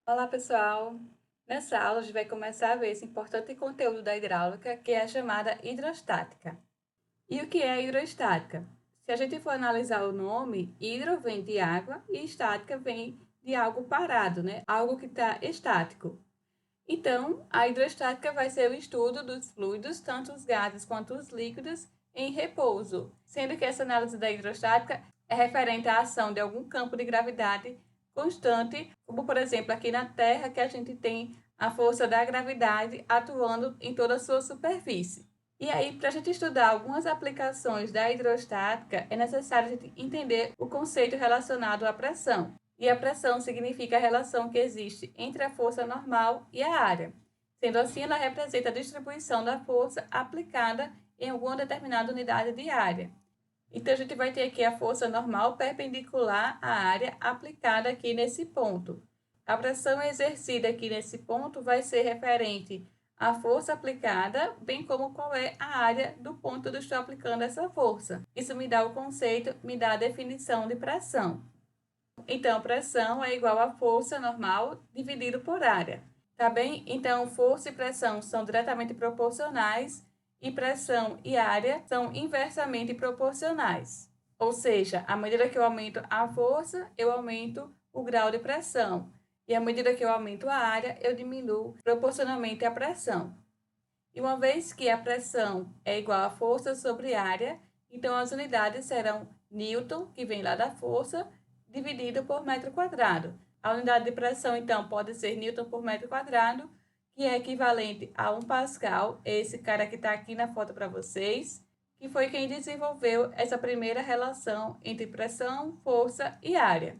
Olá, pessoal! Nessa aula, a gente vai começar a ver esse importante conteúdo da hidráulica, que é a chamada hidrostática. E o que é a hidrostática? Se a gente for analisar o nome, hidro vem de água e estática vem de algo parado, né? Algo que está estático. Então, a hidrostática vai ser o estudo dos fluidos, tanto os gases quanto os líquidos, em repouso, sendo que essa análise da hidrostática é referente à ação de algum campo de gravidade constante, como por exemplo aqui na Terra, que a gente tem a força da gravidade atuando em toda a sua superfície. E aí, para a gente estudar algumas aplicações da hidrostática, é necessário a gente entender o conceito relacionado à pressão. E a pressão significa a relação que existe entre a força normal e a área. Sendo assim, ela representa a distribuição da força aplicada em alguma determinada unidade de área. Então, a gente vai ter aqui a força normal perpendicular à área aplicada aqui nesse ponto. A pressão exercida aqui nesse ponto vai ser referente à força aplicada, bem como qual é a área do ponto onde eu estou aplicando essa força. Isso me dá o conceito, me dá a definição de pressão. Então, pressão é igual a força normal dividido por área. Tá bem? Então, força e pressão são diretamente proporcionais e pressão e área são inversamente proporcionais. Ou seja, à medida que eu aumento a força, eu aumento o grau de pressão. E à medida que eu aumento a área, eu diminuo proporcionalmente a pressão. E uma vez que a pressão é igual a força sobre área, então as unidades serão Newton, que vem lá da força, dividido por metro quadrado. A unidade de pressão, então, pode ser Newton por metro quadrado, que é equivalente a 1 Pascal, esse cara que está aqui na foto para vocês, que foi quem desenvolveu essa primeira relação entre pressão, força e área.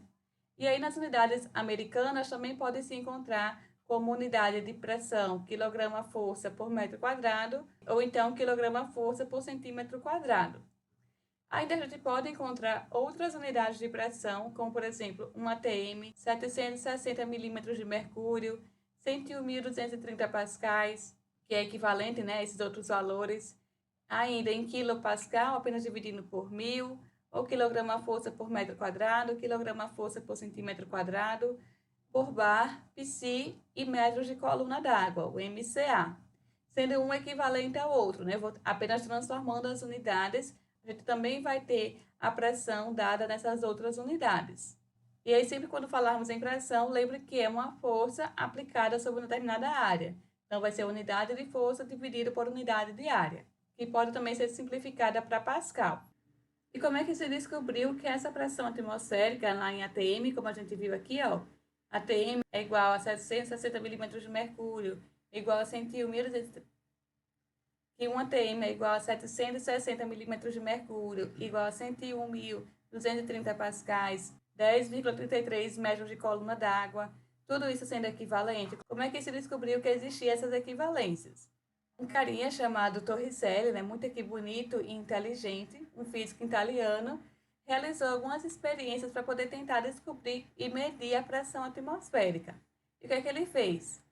E aí, nas unidades americanas, também pode se encontrar como unidade de pressão quilograma-força por metro quadrado, ou então quilograma-força por centímetro quadrado. Ainda a gente pode encontrar outras unidades de pressão, como por exemplo, um ATM, 760 milímetros de mercúrio, 101.230 pascais, que é equivalente, né, a esses outros valores. Ainda em quilopascal, apenas dividindo por 1.000, ou quilograma-força por metro quadrado, quilograma-força por centímetro quadrado, por bar, psi e metros de coluna d'água, o MCA, sendo um equivalente ao outro, né? Vou apenas transformando as unidades, a gente também vai ter a pressão dada nessas outras unidades. E aí, sempre quando falarmos em pressão, lembre que é uma força aplicada sobre uma determinada área. Então, vai ser unidade de força dividida por unidade de área, que pode também ser simplificada para Pascal. E como é que se descobriu que essa pressão atmosférica lá em ATM, como a gente viu aqui, ó, ATM é igual a 760 milímetros de mercúrio, igual a 101.200, que 1 ATM é igual a 760 milímetros de mercúrio, igual a 101.230 pascais, 10,33 metros de coluna d'água, tudo isso sendo equivalente. Como é que se descobriu que existiam essas equivalências? Um carinha chamado Torricelli, né, muito aqui bonito e inteligente, um físico italiano, realizou algumas experiências para poder tentar descobrir e medir a pressão atmosférica. E o que é que ele fez?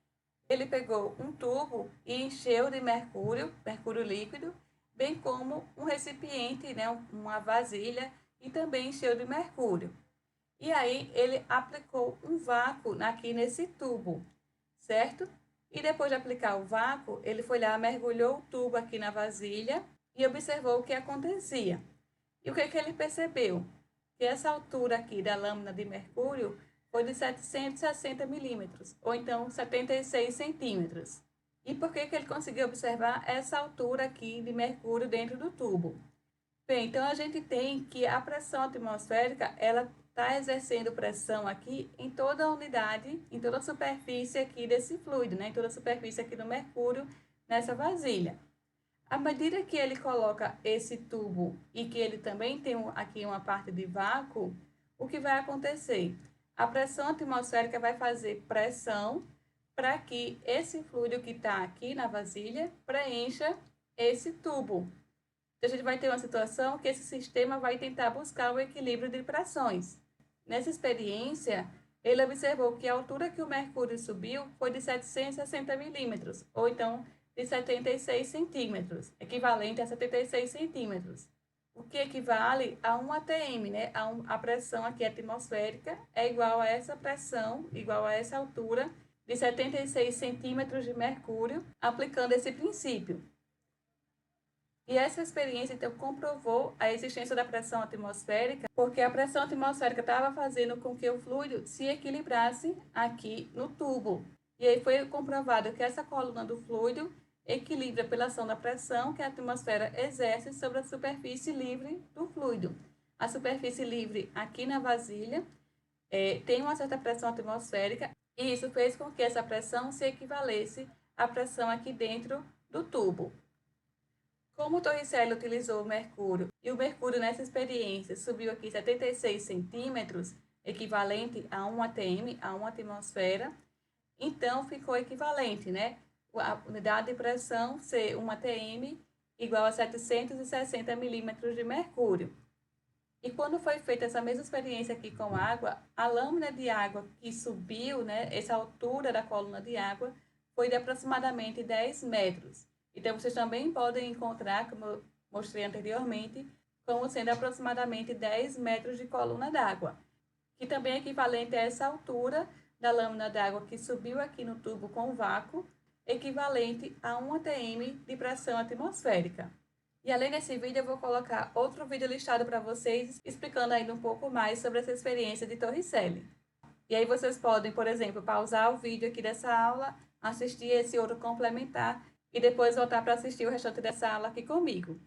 Ele pegou um tubo e encheu de mercúrio, mercúrio líquido, bem como um recipiente, né, uma vasilha, e também encheu de mercúrio. E aí ele aplicou um vácuo aqui nesse tubo, certo? E depois de aplicar o vácuo, ele foi lá, mergulhou o tubo aqui na vasilha e observou o que acontecia. E o que, que ele percebeu? Que essa altura aqui da lâmina de mercúrio foi de 760 milímetros, ou então 76 centímetros. E por que, que ele conseguiu observar essa altura aqui de mercúrio dentro do tubo? Bem, então a gente tem que a pressão atmosférica, ela está exercendo pressão aqui em toda a unidade, em toda a superfície aqui desse fluido, né? Em toda a superfície aqui do mercúrio nessa vasilha. À medida que ele coloca esse tubo e que ele também tem aqui uma parte de vácuo, o que vai acontecer? A pressão atmosférica vai fazer pressão para que esse fluido que está aqui na vasilha preencha esse tubo. Então, a gente vai ter uma situação que esse sistema vai tentar buscar o equilíbrio de pressões. Nessa experiência, ele observou que a altura que o mercúrio subiu foi de 760 milímetros, ou então de 76 centímetros, equivalente a 76 centímetros. o que equivale a 1 atm, né? A pressão aqui atmosférica é igual a essa pressão, igual a essa altura de 76 centímetros de mercúrio, aplicando esse princípio. E essa experiência, então, comprovou a existência da pressão atmosférica, porque a pressão atmosférica estava fazendo com que o fluido se equilibrasse aqui no tubo. E aí foi comprovado que essa coluna do fluido equilibra pela ação da pressão que a atmosfera exerce sobre a superfície livre do fluido. A superfície livre aqui na vasilha tem uma certa pressão atmosférica, e isso fez com que essa pressão se equivalesse à pressão aqui dentro do tubo. Como o Torricelli utilizou o mercúrio, e o mercúrio nessa experiência subiu aqui 76 centímetros, equivalente a 1 atm, a 1 atmosfera, então ficou equivalente, né? A unidade de pressão ser 1 atm igual a 760 milímetros de mercúrio. E quando foi feita essa mesma experiência aqui com água, a lâmina de água que subiu, né, essa altura da coluna de água, foi de aproximadamente 10 metros. Então, vocês também podem encontrar, como eu mostrei anteriormente, como sendo aproximadamente 10 metros de coluna d'água, que também é equivalente a essa altura da lâmina d'água que subiu aqui no tubo com vácuo, equivalente a 1 atm de pressão atmosférica. E além desse vídeo, eu vou colocar outro vídeo listado para vocês, explicando ainda um pouco mais sobre essa experiência de Torricelli. E aí vocês podem, por exemplo, pausar o vídeo aqui dessa aula, assistir esse outro complementar e depois voltar para assistir o restante dessa aula aqui comigo.